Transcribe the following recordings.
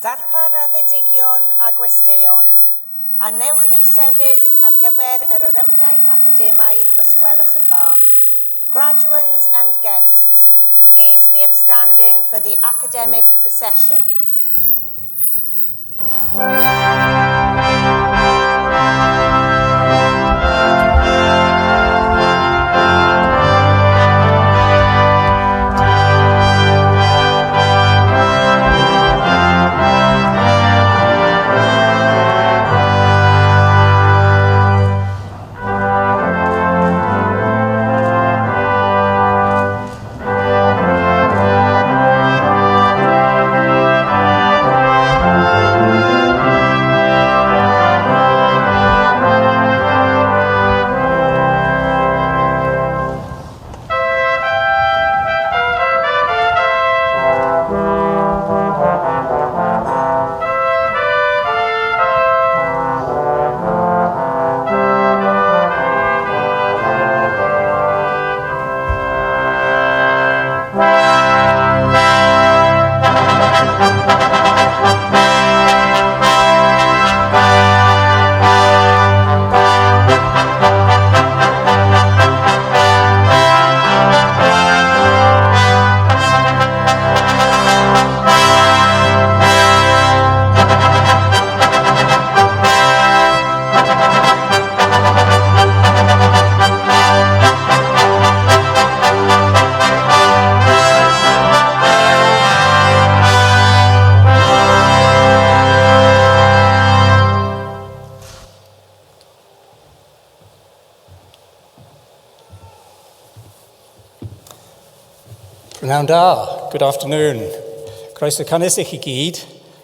Darpa raddedigion a gwesteion, a newch chi sefyll ar gyfer yr yrymdaith academaidd os gwelwch yn dda. Graduands and guests, please be upstanding for the academic procession. Prynawn da, good afternoon. Croeso cynnes i chi gyd,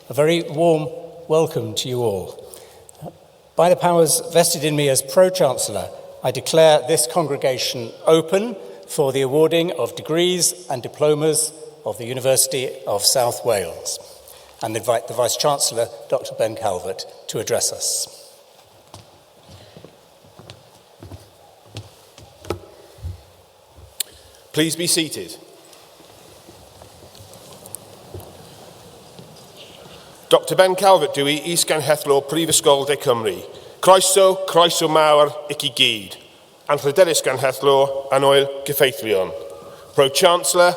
a very warm welcome to you all. By the powers vested in me as Pro-Chancellor, I declare this congregation open for the awarding of degrees and diplomas of the University of South Wales, and invite the Vice-Chancellor, Dr. Ben Calvert, to address us. Please be seated. Dr. Ben Calvert Dewey, Is-Genhedlaw Prifysgol de Cymru. Croeso mawr i chi gyd. Anrhyderis Genhedlaw an oel gyffeithlion. Pro-Chancellor,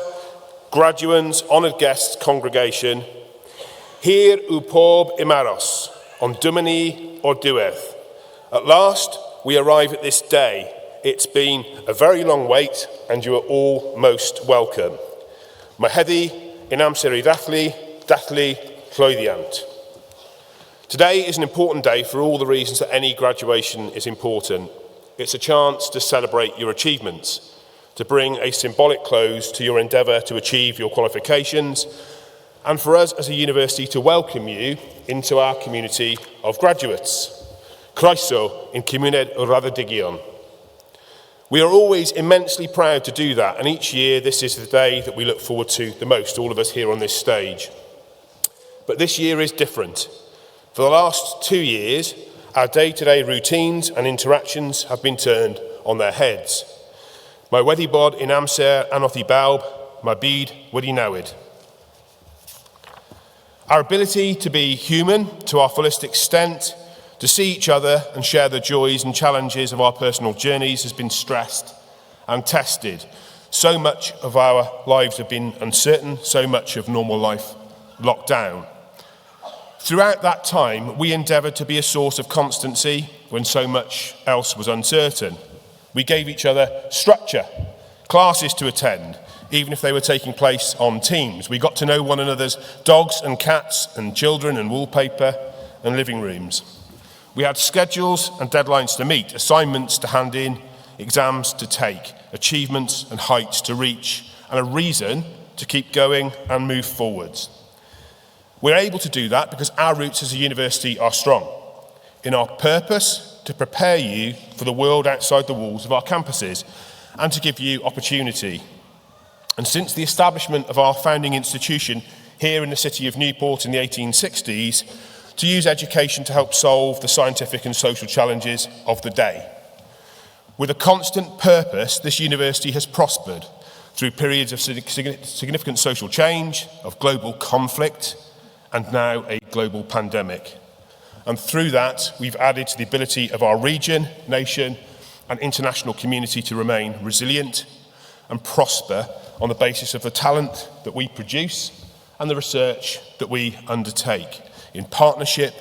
graduands, honoured guests, congregation. Hir yw pob imaros, ond dymani o'r diwedd. At last, we arrive at this day. It's been a very long wait, and you are all most welcome. Mae heddi in amser I dathlu llwyddiant. Today is an important day for all the reasons that any graduation is important. It's a chance to celebrate your achievements, to bring a symbolic close to your endeavour to achieve your qualifications, and for us as a university to welcome you into our community of graduates. Croeso in Cymuned o Raddedigion. We are always immensely proud to do that, and each year this is the day that we look forward to the most, all of us here on this stage. But this year is different. For the last 2 years, our day-to-day routines and interactions have been turned on their heads. Mae wedi bod in amser anodd I bawb, mae byd wedi newid. Our ability to be human to our fullest extent, to see each other and share the joys and challenges of our personal journeys has been stressed and tested. So much of our lives have been uncertain, so much of normal life locked down. Throughout that time, we endeavoured to be a source of constancy when so much else was uncertain. We gave each other structure, classes to attend, even if they were taking place on teams. We got to know one another's dogs and cats and children and wallpaper and living rooms. We had schedules and deadlines to meet, assignments to hand in, exams to take, achievements and heights to reach, and a reason to keep going and move forwards. We're able to do that because our roots as a university are strong in our purpose to prepare you for the world outside the walls of our campuses and to give you opportunity. And since the establishment of our founding institution here in the city of Newport in the 1860s, to use education to help solve the scientific and social challenges of the day. With a constant purpose, this university has prospered through periods of significant social change, of global conflict, and now a global pandemic. And through that, we've added to the ability of our region, nation, and international community to remain resilient and prosper on the basis of the talent that we produce and the research that we undertake in partnership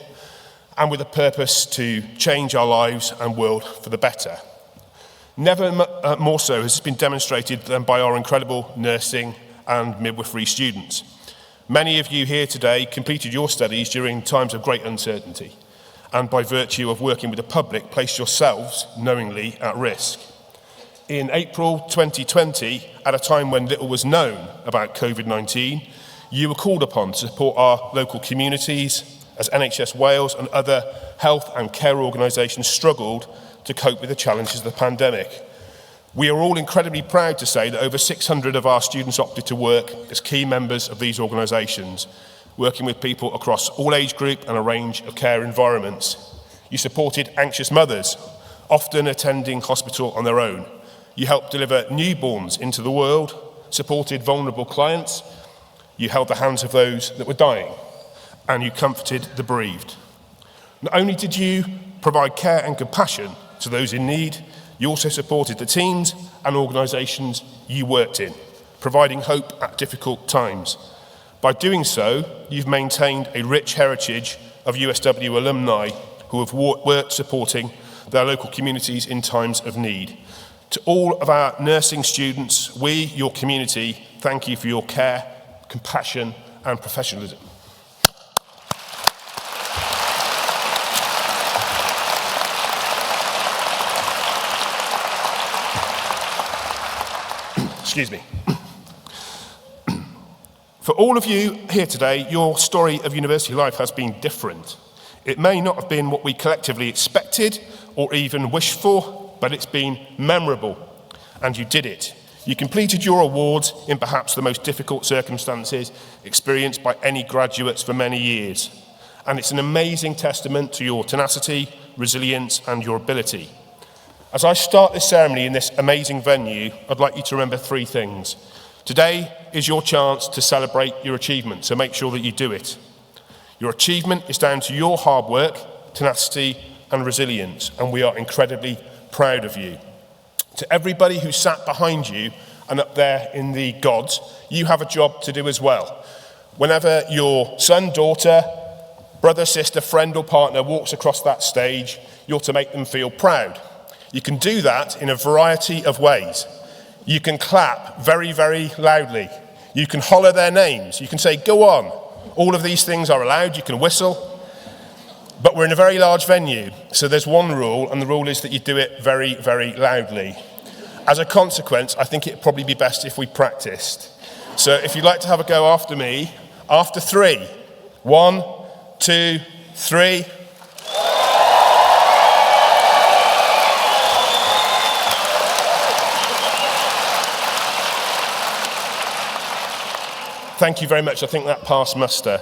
and with a purpose to change our lives and world for the better. Never more so has this been demonstrated than by our incredible nursing and midwifery students. Many of you here today completed your studies during times of great uncertainty, and by virtue of working with the public, placed yourselves knowingly at risk. In April 2020, at a time when little was known about COVID-19, you were called upon to support our local communities as NHS Wales and other health and care organisations struggled to cope with the challenges of the pandemic. We are all incredibly proud to say that over 600 of our students opted to work as key members of these organisations, working with people across all age group and a range of care environments. You supported anxious mothers, often attending hospital on their own. You helped deliver newborns into the world, supported vulnerable clients, you held the hands of those that were dying, and you comforted the bereaved. Not only did you provide care and compassion to those in need, you also supported the teams and organisations you worked in, providing hope at difficult times. By doing so, you've maintained a rich heritage of USW alumni who have worked supporting their local communities in times of need. To all of our nursing students, we, your community, thank you for your care, compassion and professionalism. Excuse me. For all of you here today, your story of university life has been different. It may not have been what we collectively expected or even wished for, but it's been memorable, and you did it. You completed your awards in perhaps the most difficult circumstances experienced by any graduates for many years. And it's an amazing testament to your tenacity, resilience, and your ability. As I start this ceremony in this amazing venue, I'd like you to remember three things. Today is your chance to celebrate your achievement, so make sure that you do it. Your achievement is down to your hard work, tenacity, and resilience, and we are incredibly proud of you. To everybody who sat behind you and up there in the gods, you have a job to do as well. Whenever your son, daughter, brother, sister, friend, or partner walks across that stage, you're to make them feel proud. You can do that in a variety of ways. You can clap very, very loudly. You can holler their names. You can say, "Go on." All of these things are allowed. You can whistle. But we're in a very large venue, so there's one rule, and the rule is that you do it very, very loudly. As a consequence, I think it'd probably be best if we practiced. So if you'd like to have a go after me, after three. 1, 2, 3. Thank you very much. I think that passed muster.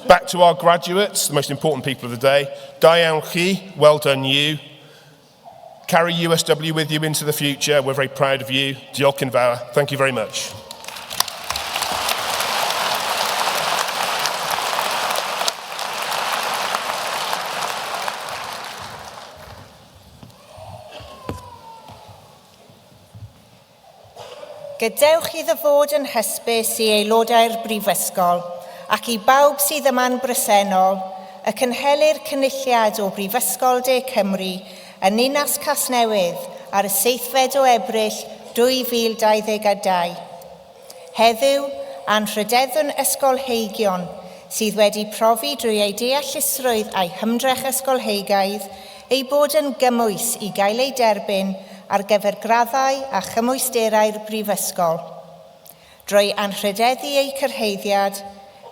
Back to our graduates, the most important people of the day. Diane Chi, well done you. Carry USW with you into the future. We're very proud of you. Diolch yn fawr. Thank you very much. Gadewch iddo fod yn hysbys i aelodau'r brifysgol ac i bawb sydd yma'n bresennol, y cynhelir cynulliad o Brifysgol De Cymru yn Ninas Casnewydd ar y 7 o Ebrill 2022. Heddiw, anrhydeddwn ysgolheigion sydd wedi profi drwy ei deallusrwydd a'i hymdrech ysgolheigaidd ei bod yn gymwys i gael ei derbyn ar gyfer graddau a chymwysterau'r brifysgol. Drwy anrhydeddu ei cyrheiddiad,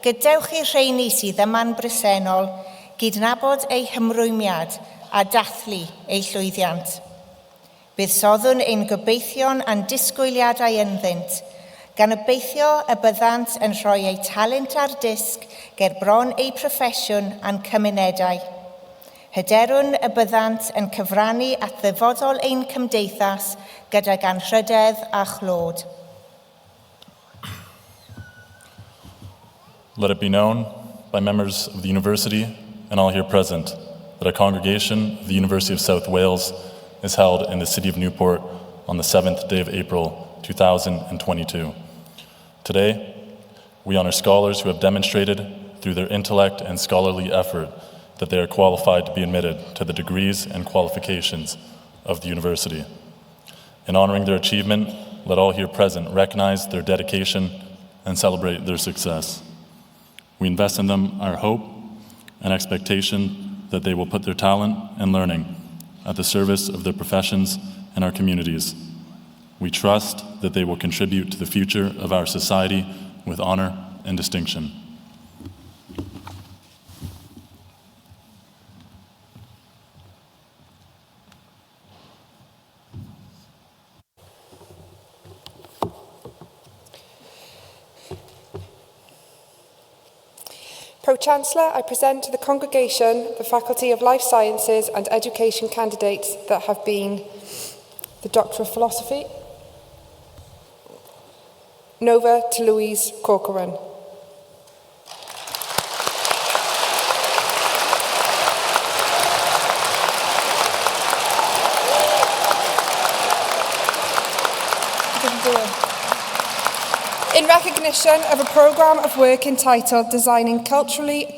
gadewch i'r rheini sydd yma'n bresennol gydnabod ei hymrwymiad a dathlu ei llwyddiant. Buddsodwn ein gobeithion a'n disgwyliadau ynddynt, gan obeithio y byddant yn rhoi ei talent ar disg ger bron ei proffesiwn a'n cymunedau. Hyderwn y byddant yn cyfrannu at ddyfodol ein cymdeithas gydag anrhydedd a chlod. Let it be known by members of the University and all here present that a congregation of the University of South Wales is held in the city of Newport on the 7th day of April 2022. Today, we honor scholars who have demonstrated through their intellect and scholarly effort that they are qualified to be admitted to the degrees and qualifications of the university. In honoring their achievement, let all here present recognize their dedication and celebrate their success. We invest in them our hope and expectation that they will put their talent and learning at the service of their professions and our communities. We trust that they will contribute to the future of our society with honor and distinction. Pro-Chancellor, I present to the congregation the Faculty of Life Sciences and Education candidates that have been the Doctor of Philosophy, Nova to Louise Corcoran. In recognition of a programme of work entitled Designing Culturally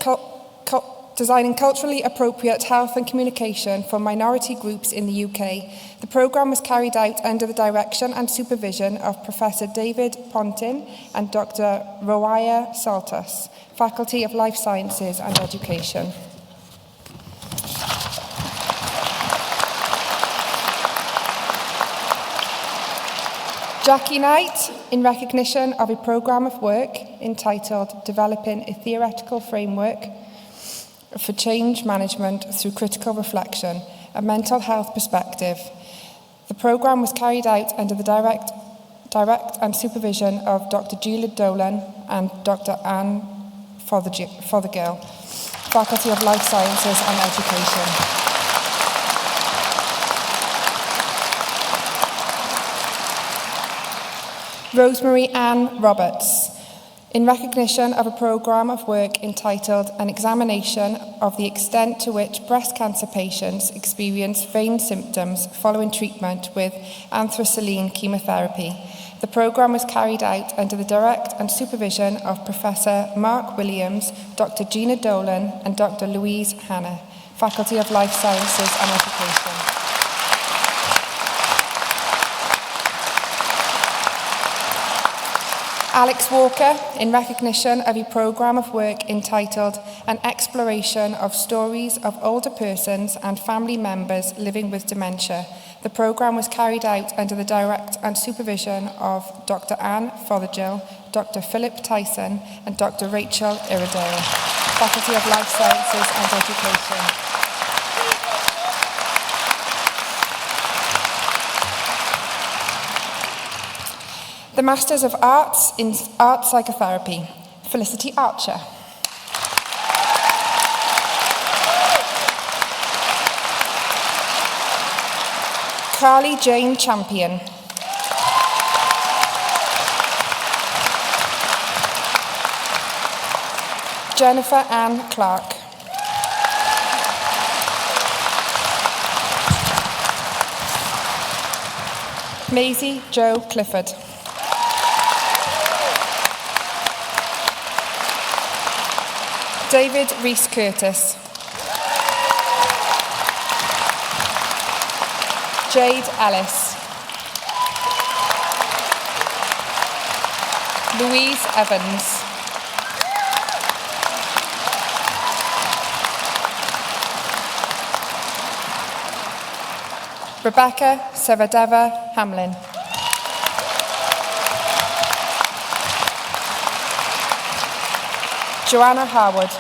Appropriate Health and Communication for Minority Groups in the UK, the programme was carried out under the direction and supervision of Professor David Pontin and Dr. Roaya Saltas, Faculty of Life Sciences and Education. Jackie Knight, in recognition of a programme of work entitled Developing a Theoretical Framework for Change Management Through Critical Reflection, a Mental Health Perspective. The programme was carried out under the direct and supervision of Dr. Julia Dolan and Dr. Anne Fothergill, Faculty of Life Sciences and Education. Rosemary Ann Roberts, in recognition of a programme of work entitled An Examination of the Extent to which Breast Cancer Patients Experience Vein Symptoms Following Treatment with Anthracycline Chemotherapy. The programme was carried out under the direct and supervision of Professor Mark Williams, Dr. Gina Dolan and Dr. Louise Hanna, Faculty of Life Sciences and Education. Alex Walker, in recognition of a programme of work entitled An Exploration of Stories of Older Persons and Family Members Living with Dementia. The programme was carried out under the direct and supervision of Dr. Anne Fothergill, Dr. Philip Tyson and Dr. Rachel Iredale, Faculty of Life Sciences and Education. The Masters of Arts in Art Psychotherapy, Felicity Archer. Carly Jane Champion. Jennifer Ann Clark. Maisie Jo Clifford. David Rees Curtis. Jade Ellis. Louise Evans. Rebecca Sevadeva Hamlin. Joanna Harwood.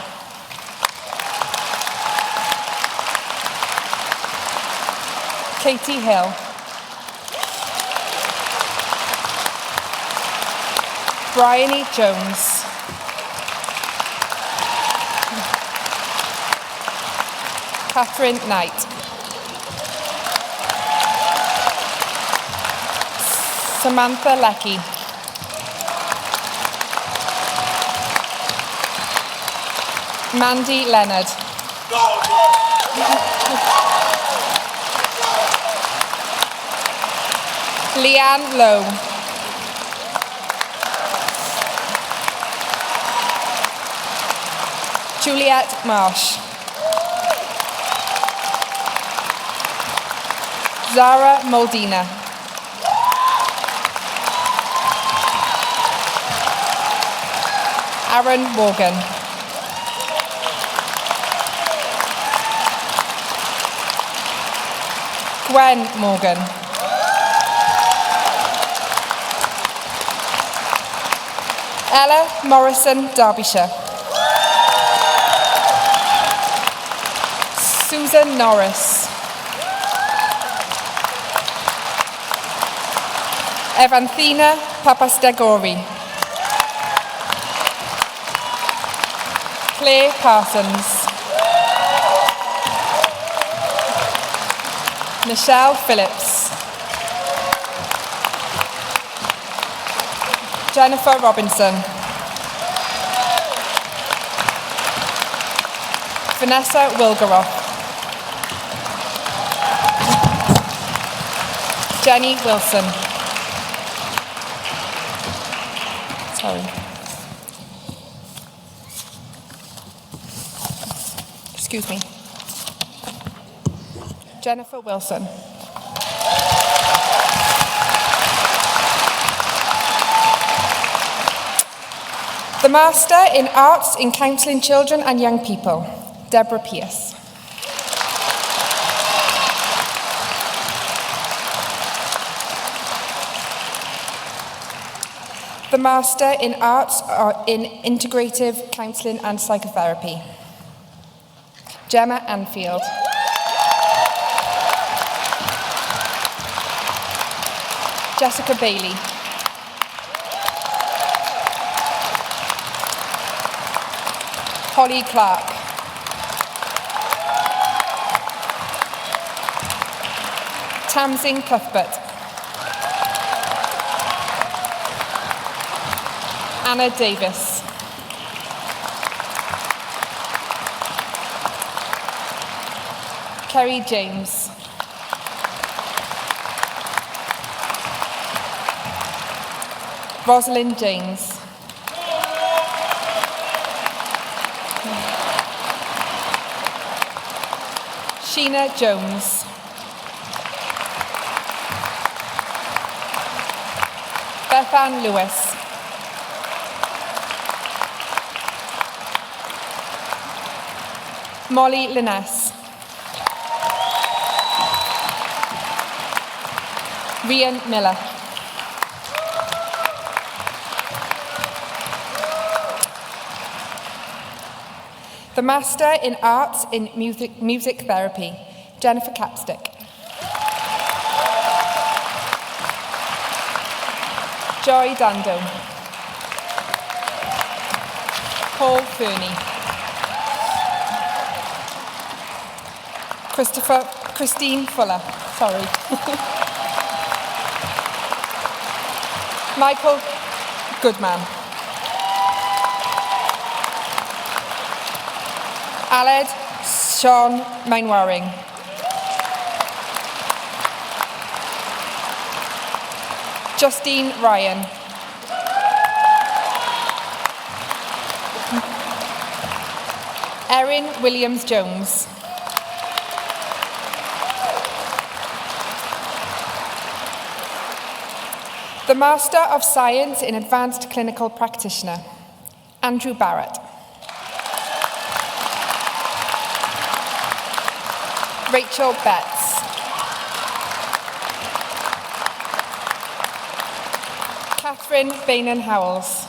Katie Hill. Bryony Jones. Catherine Knight. Samantha Leckie. Mandy Leonard. Leanne Lowe. Juliet Marsh. Zara Moldina. Aaron Morgan. Gwen Morgan. Ella Morrison, Derbyshire. Susan Norris. Evanthina Papastegori. Claire Parsons. Michelle Phillips. Jennifer Robinson. Vanessa Wilgeroth. Jenny Wilson. Sorry. Excuse me. Jennifer Wilson. The Master in Arts in Counselling Children and Young People, Deborah Pierce. The Master in Arts in Integrative Counselling and Psychotherapy, Gemma Anfield. Jessica Bailey. Holly Clark. Tamsin Cuthbert. Anna Davis. Kerry James. Rosalind James. Sheena Jones. Bethan Lewis. Molly Liness. Rian Miller. The Master in Arts in Music Therapy, Jennifer Capstick. Joy Dando. Paul Fernie. Christine Fuller, sorry. Michael Goodman. Aled Sean Mainwaring. Justine Ryan. Erin Williams-Jones. The Master of Science in Advanced Clinical Practitioner, Andrew Barrett. Rachel Betts. Catherine Bainan-Howells.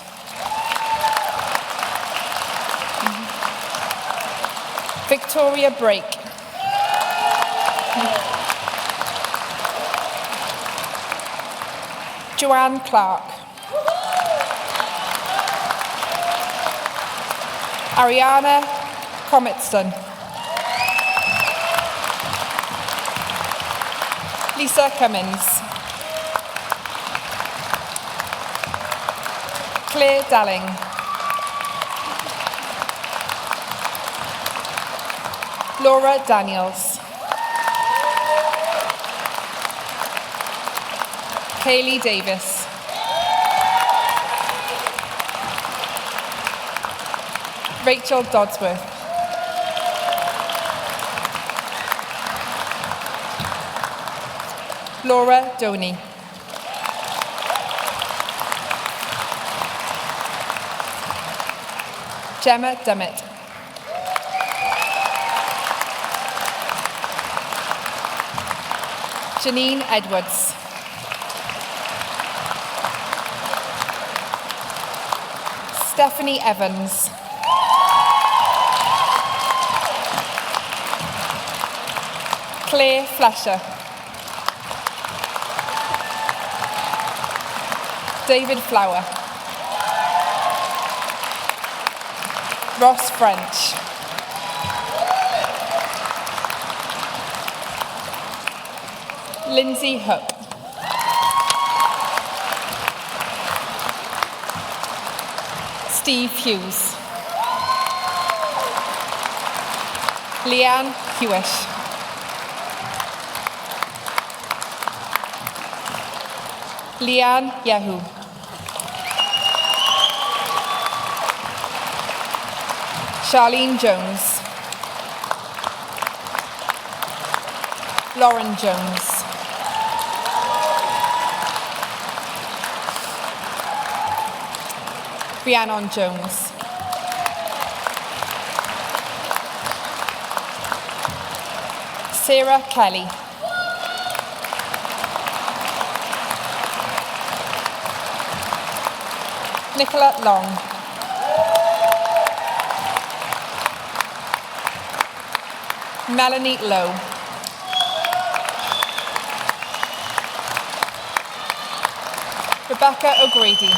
Victoria Brake. Joanne Clark. Ariana Comitston. Lisa Cummins. Claire Dalling. Laura Daniels. Kaylee Davis. Rachel Dodsworth. Laura Doney. Gemma Dummett. Janine Edwards. Stephanie Evans. Claire Fletcher. David Flower. Ross French. Lindsay Hook. Steve Hughes. Leanne Hewish. Leanne Yahoo. Charlene Jones. Lauren Jones. Rhiannon Jones. Sarah Kelly. Nicola Long. Melanie Lowe. Rebecca O'Grady.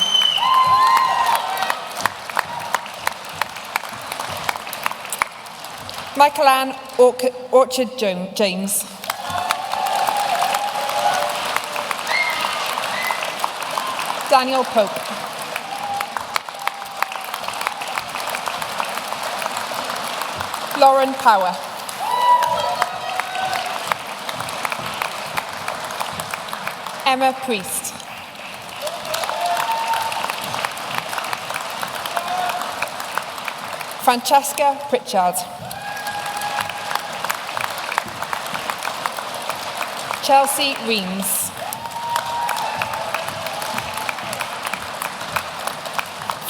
Michael Ann Orchard James. Daniel Pope. Lauren Power. Emma Priest. Francesca Pritchard. Chelsea Reams.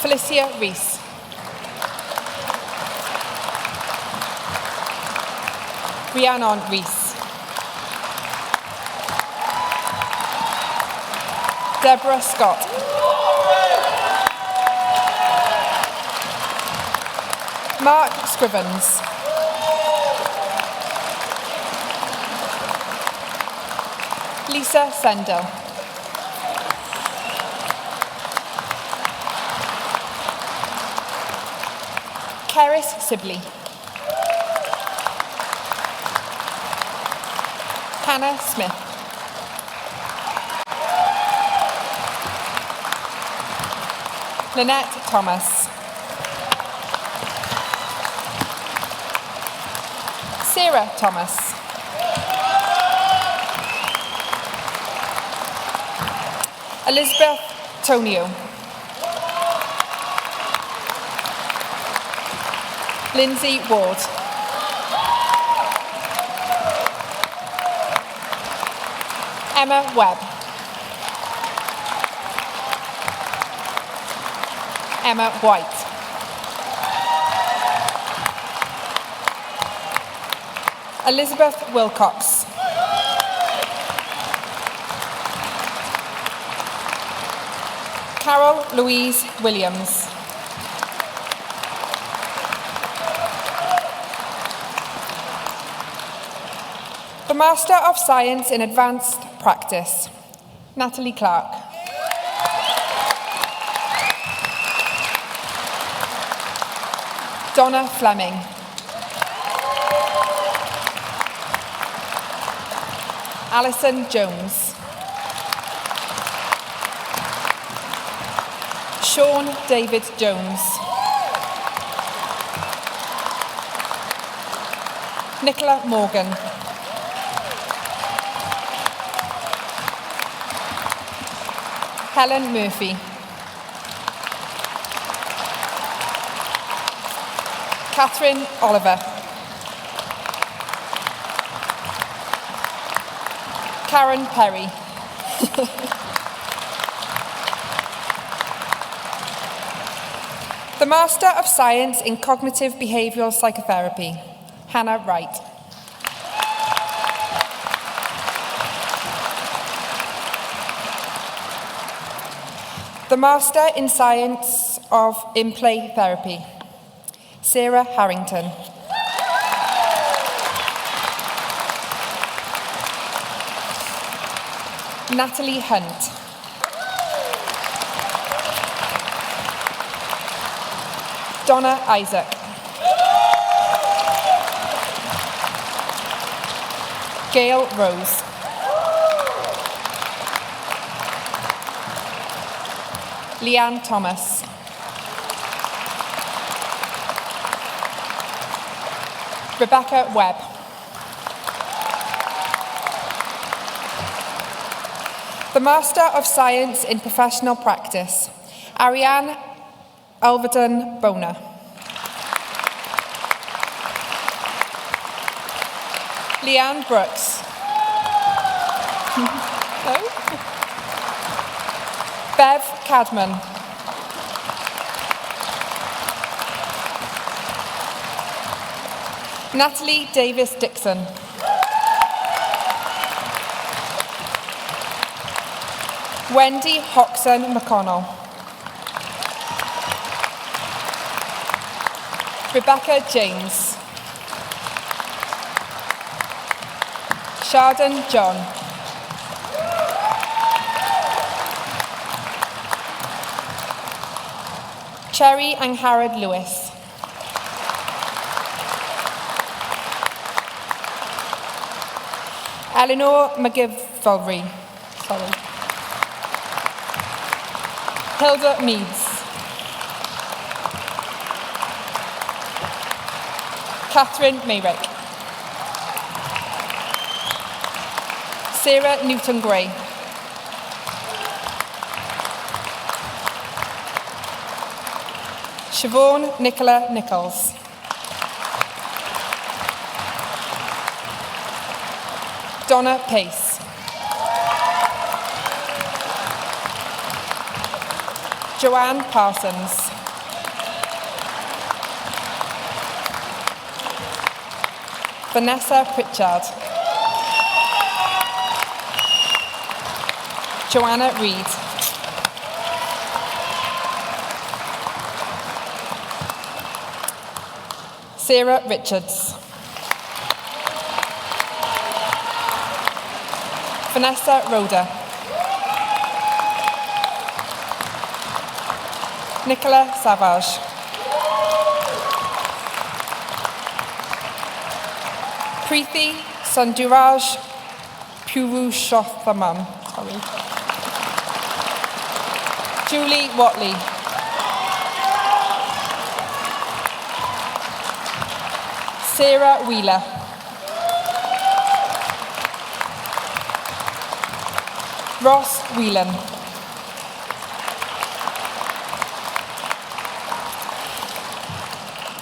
Felicia Rees. Rhiannon Rees. Deborah Scott. Mark Scrivens. Lisa Sendell. Keris Sibley. Hannah Smith. Lynette Thomas. Sarah Thomas. Elizabeth Tonio. Lindsay Ward. Emma Webb. Emma White. Elizabeth Wilcox. Carol Louise Williams. The Master of Science in Advanced Practice, Natalie Clark. Donna Fleming. Alison Jones. Sean David Jones. Nicola Morgan. Helen Murphy. Catherine Oliver. Karen Perry. The Master of Science in Cognitive Behavioural Psychotherapy, Hannah Wright. The Master in Science in Play Therapy, Sarah Harrington. Natalie Hunt. Donna Isaac. Gail Rose. Leanne Thomas. Rebecca Webb. The Master of Science in Professional Practice, Ariane Alverton Boner. Leanne Brooks. No? Bev Cadman. Natalie Davis Dixon. Wendy Hoxon McConnell. Rebecca James. Chardon John. Cherry Angharad Lewis. Eleanor McGivalry. Hilda Meads. Catherine Mayrick. Sarah Newton-Gray. Siobhan Nicola Nichols. Donna Pace. Joanne Parsons. Vanessa Pritchard. Joanna Reed. Sarah Richards. Vanessa Roda. Nicola Savage. Preeti Sanduraj Purushothamam. Julie Watley. Sarah Wheeler. Ross Whelan.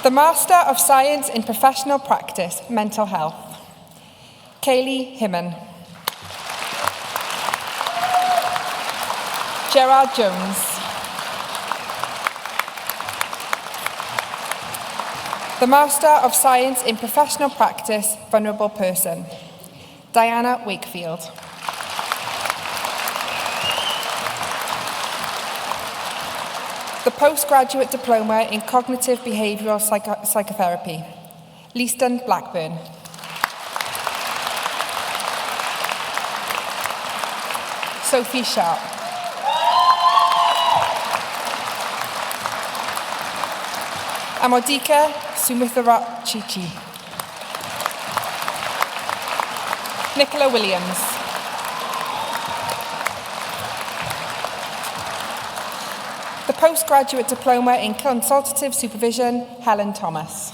The Master of Science in Professional Practice, Mental Health, Kaylee Himman. Gerard Jones. The Master of Science in Professional Practice, Vulnerable Person, Diana Wakefield. The Postgraduate Diploma in Cognitive Behavioural Psychotherapy, Leaston Blackburn. Sophie Sharp. Amodika Sumitharachchi. Nicola Williams. The Postgraduate Diploma in Consultative Supervision, Helen Thomas.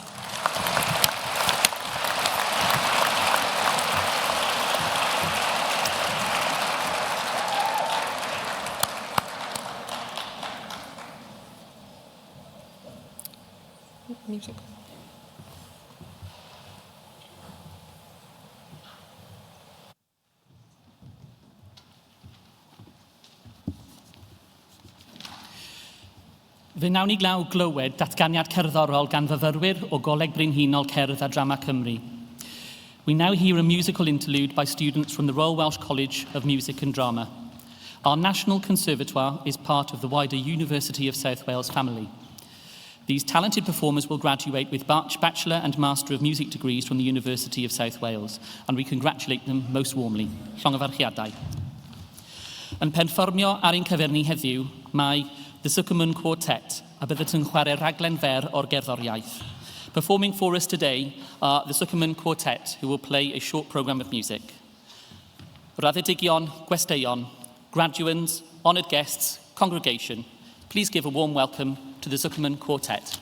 music. Fe wnawn ni glaw glywed datganiad cerddorol gan fyfyrwyr o Goleg Brenhinol Cerdd a Drama Cymru. We now hear a musical interlude by students from the Royal Welsh College of Music and Drama. Our National Conservatoire is part of the wider University of South Wales family. These talented performers will graduate with Bachelor and Master of Music degrees from the University of South Wales, and we congratulate them most warmly. Llongyfarchiadau. Yn perfformio ar ein cyfer ni heddiw, mae the Zuckerman Quartet, a byddet yn chwarae raglen fer o'r gerddoriaeth. Performing for us today are the Zuckerman Quartet, who will play a short programme of music. Raddedigion, gwesteion, graduands, honoured guests, congregation, please give a warm welcome to the Zuckerman Quartet.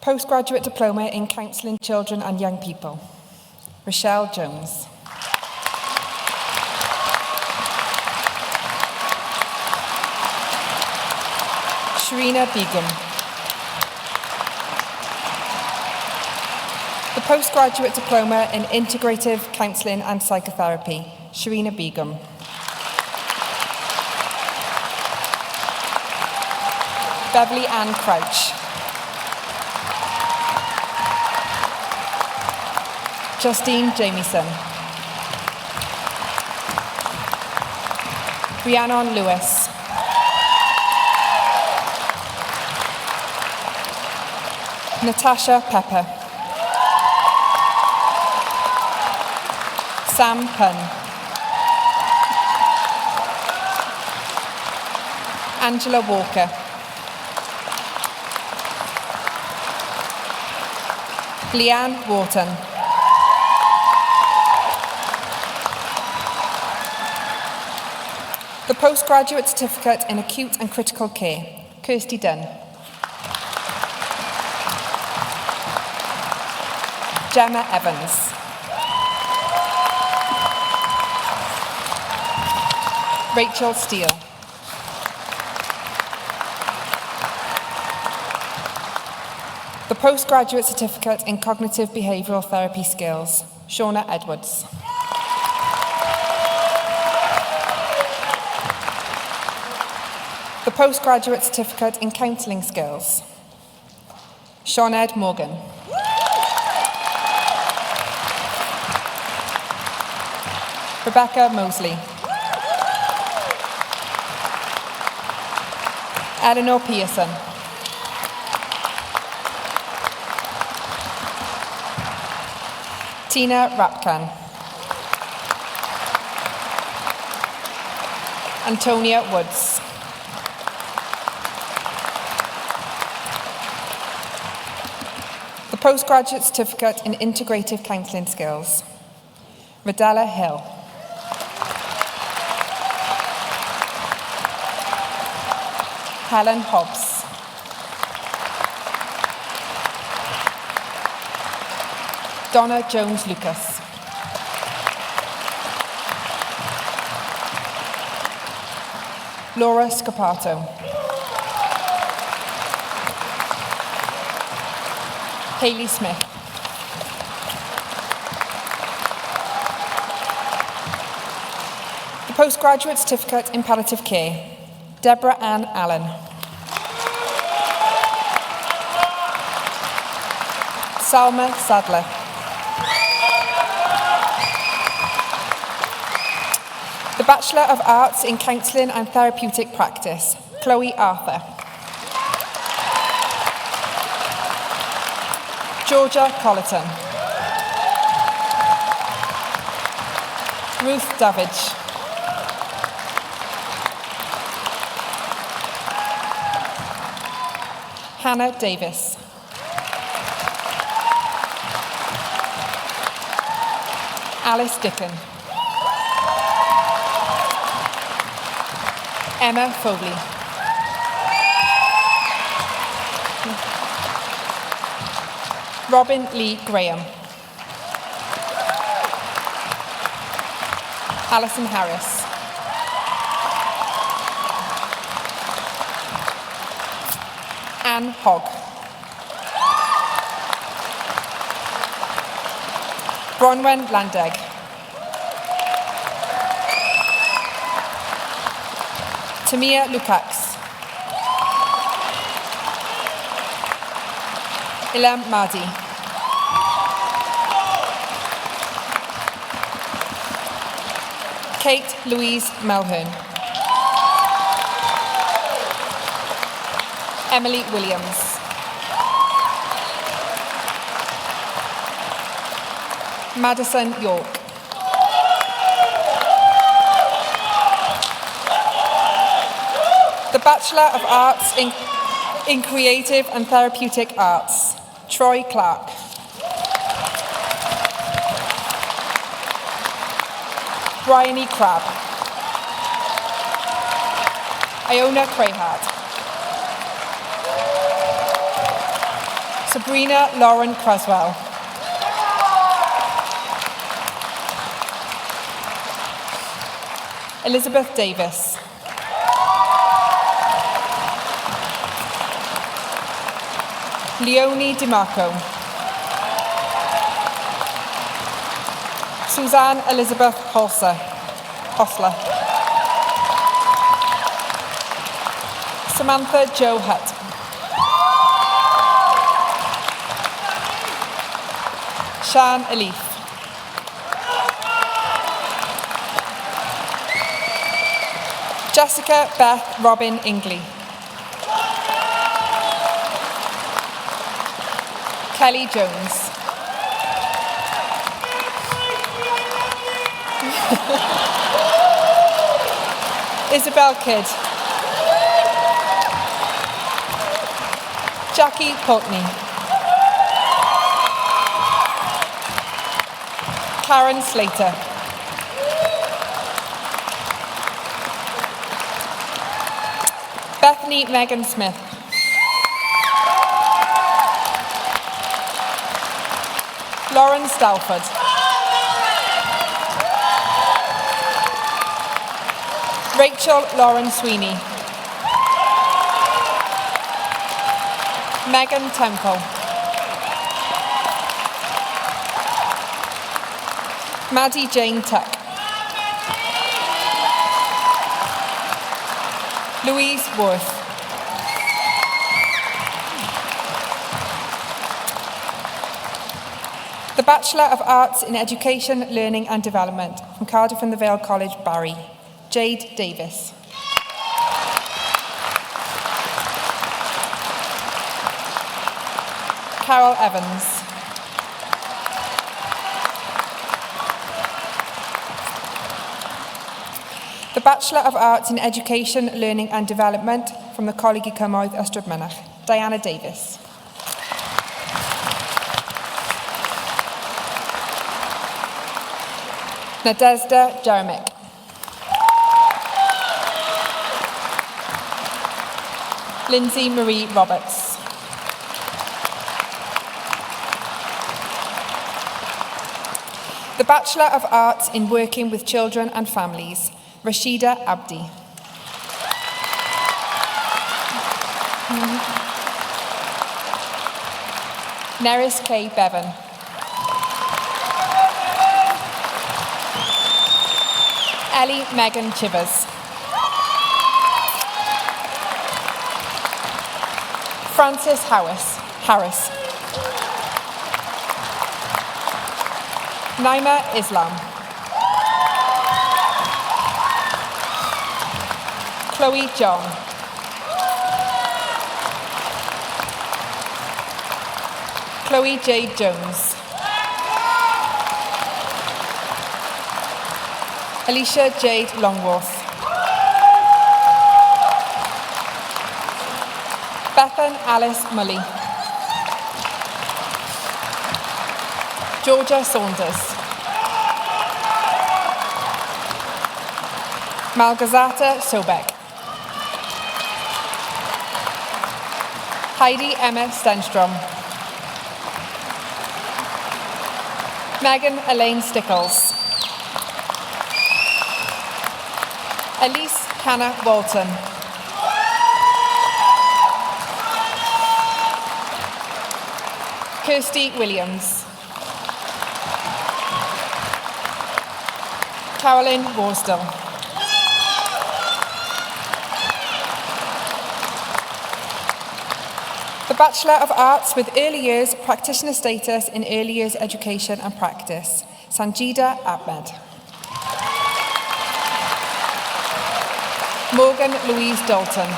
Postgraduate Diploma in Counselling Children and Young People, Rochelle Jones. Sharina Begum. The Postgraduate Diploma in Integrative Counselling and Psychotherapy, Sharina Begum. Beverly Ann Crouch. Justine Jamieson. Rhiannon Lewis. Natasha Pepper. Sam Punn. Angela Walker. Leanne Wharton. The Postgraduate Certificate in Acute and Critical Care, Kirsty Dunn. Gemma Evans. Rachel Steele. The Postgraduate Certificate in Cognitive Behavioural Therapy Skills, Shauna Edwards. The Postgraduate Certificate in Counselling Skills, Sinead Morgan. Rebecca Mosley. Eleanor Pearson. Tina Rapkan. Antonia Woods. The Postgraduate Certificate in Integrative Counselling Skills, Radella Hill. Helen Hobbs. Donna Jones-Lucas. Laura Scapato. Hayley Smith. The Postgraduate Certificate in Palliative Care, Deborah Ann Allen. Salma Sadler. The Bachelor of Arts in Counselling and Therapeutic Practice, Chloe Arthur. Georgia Colleton. Ruth Davidge. Hannah Davis. Alice Dickon. Emma Foley. Robin Lee Graham. Alison Harris. Anne Hogg. Bronwen Landeg. Tamia Lukacs. Ilham Mahdi. Kate Louise Melhern. Emily Williams. Madison York. The Bachelor of Arts in Creative and Therapeutic Arts, Troy Clark. Bryony Crabb. Iona Crayhart. Sabrina Lauren Cresswell. Elizabeth Davis. Leonie DiMarco. Suzanne Elizabeth Hostler. Samantha Jo Hutt. Shan Elif. Jessica Beth Robin Ingley. Kelly Jones. Isabel Kidd. Jackie Pultney. Karen Slater. Bethany Megan Smith. Lauren Stalford. Rachel Lauren Sweeney. Megan Temple. Maddie Jane Tuck. Louise Worth. The Bachelor of Arts in Education, Learning and Development from Cardiff and the Vale College, Barry, Jade Davis. Carol Evans. The Bachelor of Arts in Education, Learning and Development from the Coleg y Cymoedd Ystrad Mynach, Diana Davis. Nadezhda Jeremic. Lindsay Marie Roberts. The Bachelor of Arts in Working with Children and Families, Rashida Abdi. Neris K. Bevan. Ellie Megan Chivers. Frances Harris. Naima Islam. Chloe John. Chloe Jade Jones. Alicia Jade Longworth. Bethan Alice Mully. Georgia Saunders. Malgazata Sobek. Heidi Emma Stenstrom. Megan Elaine Stickles. Elise Hannah Walton. Kirsty Williams. Carolyn Worsdell. The Bachelor of Arts with Early Years Practitioner Status in Early Years Education and Practice, Sanjida Ahmed. Morgan Louise Dalton.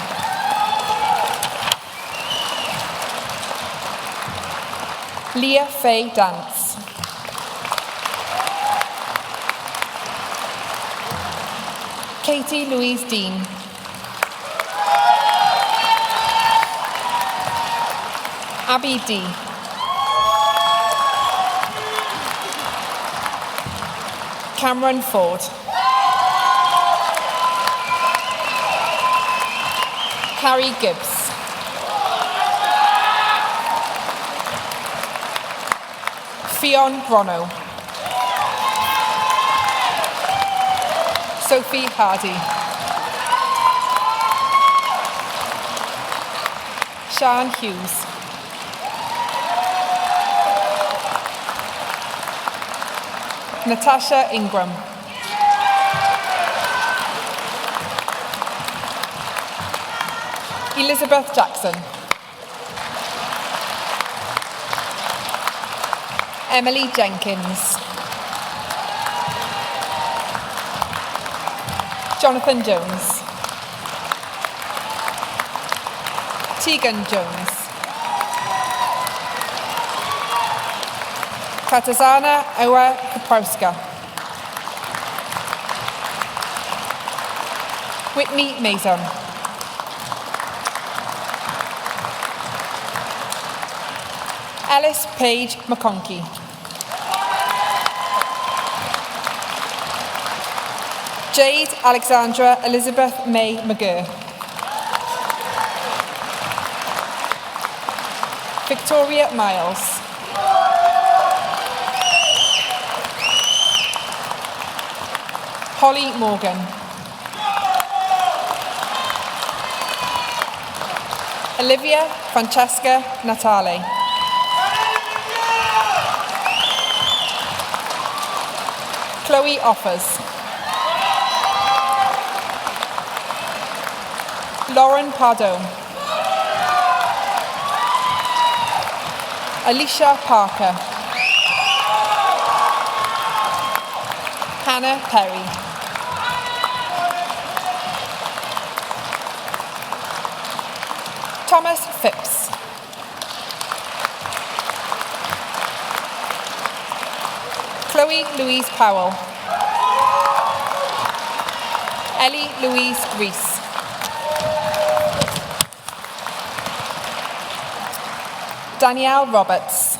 Leah Faye Dance. Katie Louise Dean. Abby D. Cameron Ford. Carrie Gibbs. Fionn Brono. Sophie Hardy. Sian Hughes. Natasha Ingram. Elizabeth Jackson. Emily Jenkins. Jonathan Jones. Tegan Jones. Katarzyna Ewa-Kaprowska. Whitney Mason. Alice Page McConkey. Jade Alexandra Elizabeth May McGurr. Victoria Miles. Holly Morgan. Olivia Francesca Natale. Chloe Offers. Lauren Pardome. Alicia Parker. Hannah Perry. Thomas Phipps. Chloe Louise Powell. Ellie Louise Reese. Danielle Roberts.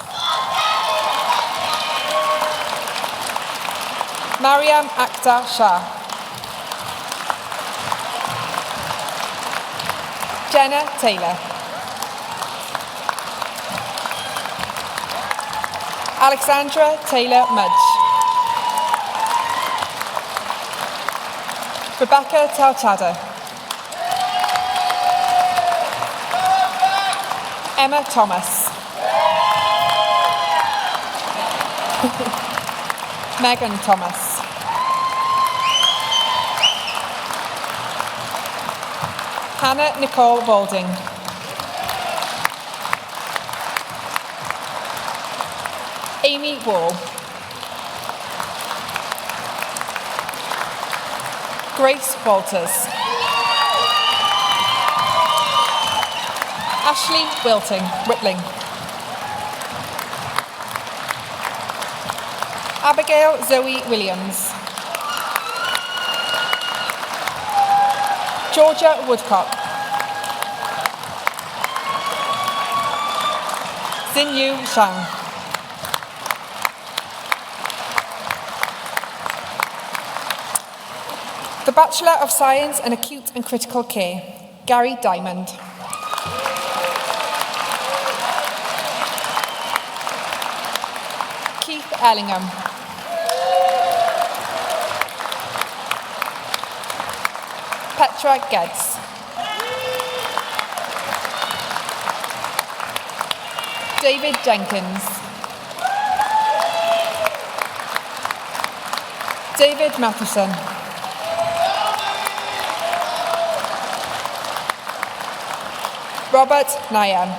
Mariam Akhtar Shah. Jenna Taylor. Alexandra Taylor Mudge. Rebecca Talchada. Emma Thomas. Megan Thomas. Hannah Nicole Balding. Amy Wall. Grace Walters. Ashley Whitling. Abigail Zoe Williams. Georgia Woodcock. Xinyu Shang. The Bachelor of Science in Acute and Critical Care, Gary Diamond. Keith Ellingham. Petra Geddes. David Jenkins. David Matheson. Robert Nyan.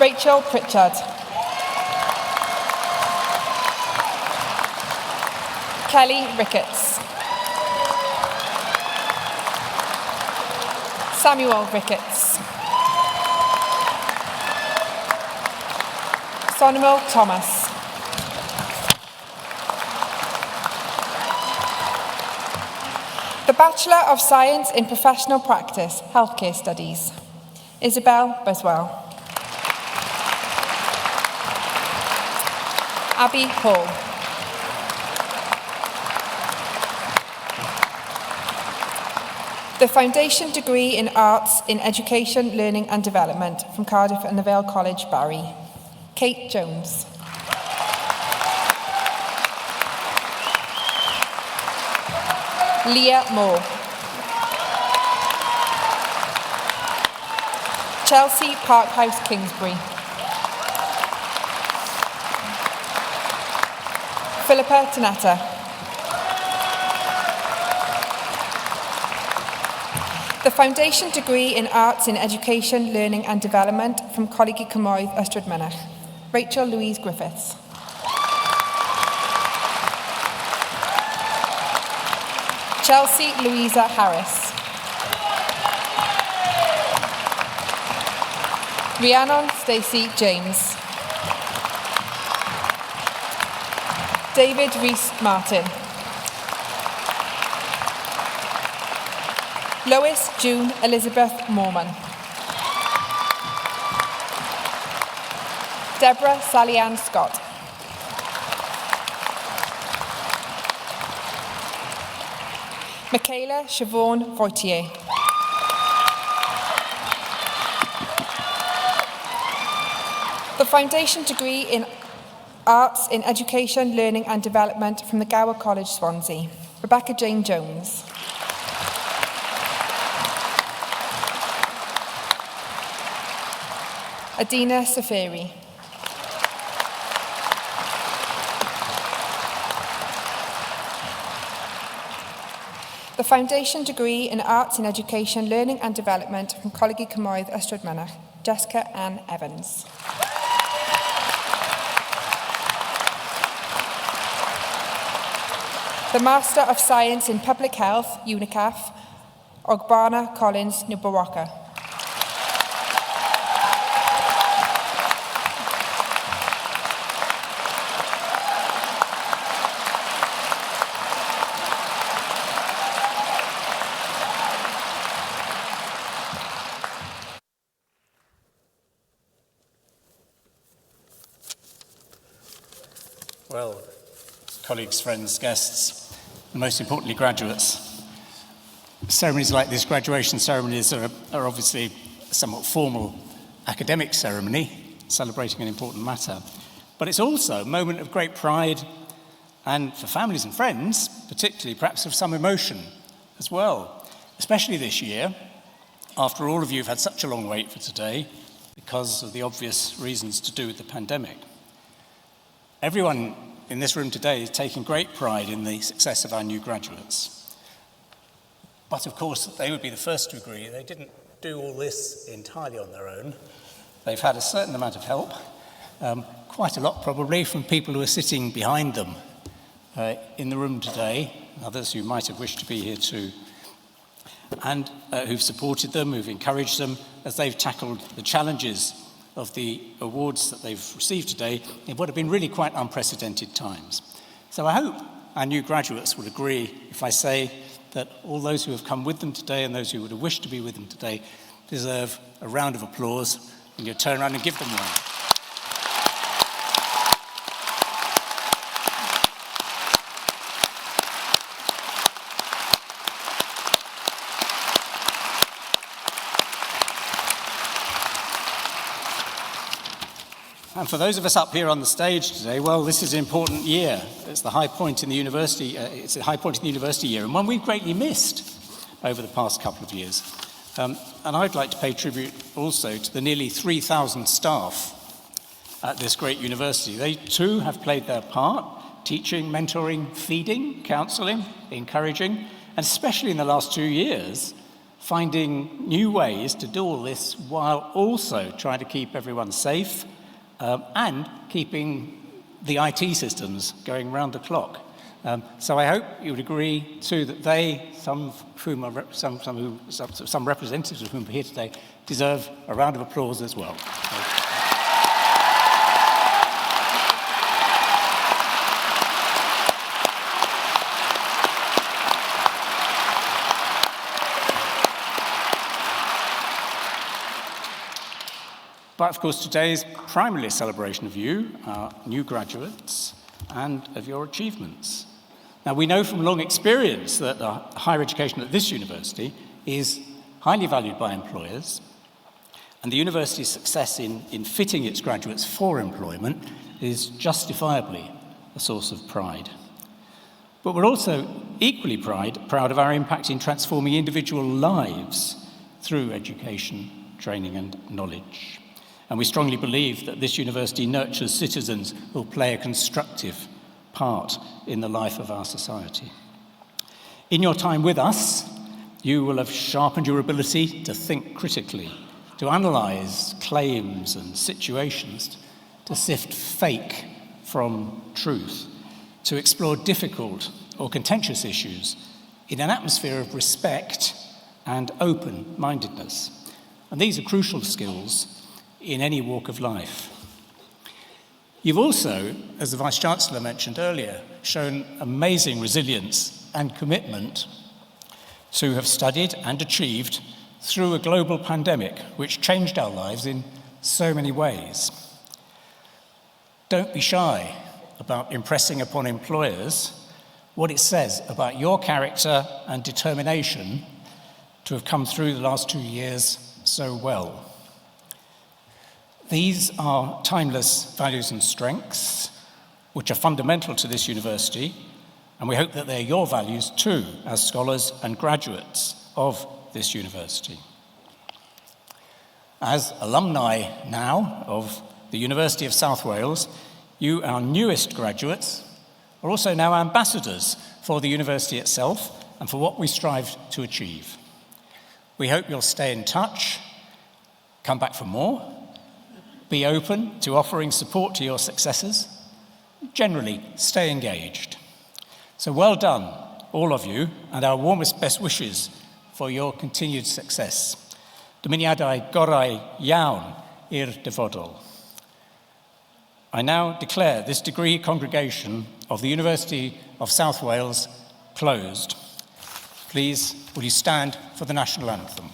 Rachel Pritchard. Kelly Ricketts. Samuel Ricketts. Sonimel Thomas. The Bachelor of Science in Professional Practice, Healthcare Studies, Isabel Boswell. Abby Hall. The Foundation Degree in Arts in Education, Learning and Development from Cardiff and the Vale College, Barry. Kate Jones. Leah Moore. Chelsea Parkhouse, Kingsbury. Philippa Tanata. The Foundation Degree in Arts in Education, Learning and Development from Coleg Cymoedd Ystrad Mynach. Rachel Louise Griffiths. Chelsea Louisa Harris. Rhiannon Stacey James. David Rees Martin. Lois June Elizabeth Morman. Deborah Sally-Ann Scott. Michaela Siobhan Voitier. The Foundation Degree in Arts in Education, Learning and Development from the Gower College, Swansea. Rebecca Jane Jones. Adina Safiri. The Foundation Degree in Arts in Education, Learning and Development from Coleg Cymoedd Ystrad Mynach. Jessica Ann Evans. The Master of Science in Public Health, UNICAF, Ogbana Collins Nubawaka. Well, colleagues, friends, guests, and most importantly, graduates. Ceremonies like this, graduation ceremonies, are obviously a somewhat formal academic ceremony, celebrating an important matter. But it's also a moment of great pride, and for families and friends, particularly perhaps of some emotion as well, especially this year, after all of you have had such a long wait for today because of the obvious reasons to do with the pandemic. Everyone in this room today is taking great pride in the success of our new graduates. But of course, they would be the first to agree they didn't do all this entirely on their own. They've had a certain amount of help, quite a lot probably, from people who are sitting behind them in the room today, others who might have wished to be here too, and who've supported them, who've encouraged them as they've tackled the challenges of the awards that they've received today in what have been really quite unprecedented times. So I hope our new graduates would agree if I say that all those who have come with them today and those who would have wished to be with them today deserve a round of applause, and you'll turn around and give them one. And for those of us up here on the stage today, well, this is an important year. It's the high point in the university. It's a high point in the university year, and one we've greatly missed over the past couple of years. And I'd like to pay tribute also to the nearly 3,000 staff at this great university. They too have played their part, teaching, mentoring, feeding, counselling, encouraging, and especially in the last 2 years, finding new ways to do all this while also trying to keep everyone safe, and keeping the IT systems going round the clock. So I hope you would agree too that they, some representatives of whom are here today, deserve a round of applause as well. But of course, today is primarily a celebration of you, our new graduates, and of your achievements. Now, we know from long experience that higher education at this university is highly valued by employers, and the university's success in fitting its graduates for employment is justifiably a source of pride. But we're also equally proud of our impact in transforming individual lives through education, training and knowledge. And we strongly believe that this university nurtures citizens who will play a constructive part in the life of our society. In your time with us, you will have sharpened your ability to think critically, to analyse claims and situations, to sift fake from truth, to explore difficult or contentious issues in an atmosphere of respect and open-mindedness. And these are crucial skills in any walk of life. You've also, as the Vice-Chancellor mentioned earlier, shown amazing resilience and commitment to have studied and achieved through a global pandemic which changed our lives in so many ways. Don't be shy about impressing upon employers what it says about your character and determination to have come through the last 2 years so well. These are timeless values and strengths which are fundamental to this university, and we hope that they're your values too as scholars and graduates of this university. As alumni now of the University of South Wales, you, our newest graduates, are also now ambassadors for the university itself and for what we strive to achieve. We hope you'll stay in touch, come back for more, be open to offering support to your successors, generally stay engaged. So well done, all of you, and our warmest best wishes for your continued success. Dymuniadau gorau iawn i'r dyfodol. I now declare this degree congregation of the University of South Wales closed. Please, will you stand for the national anthem?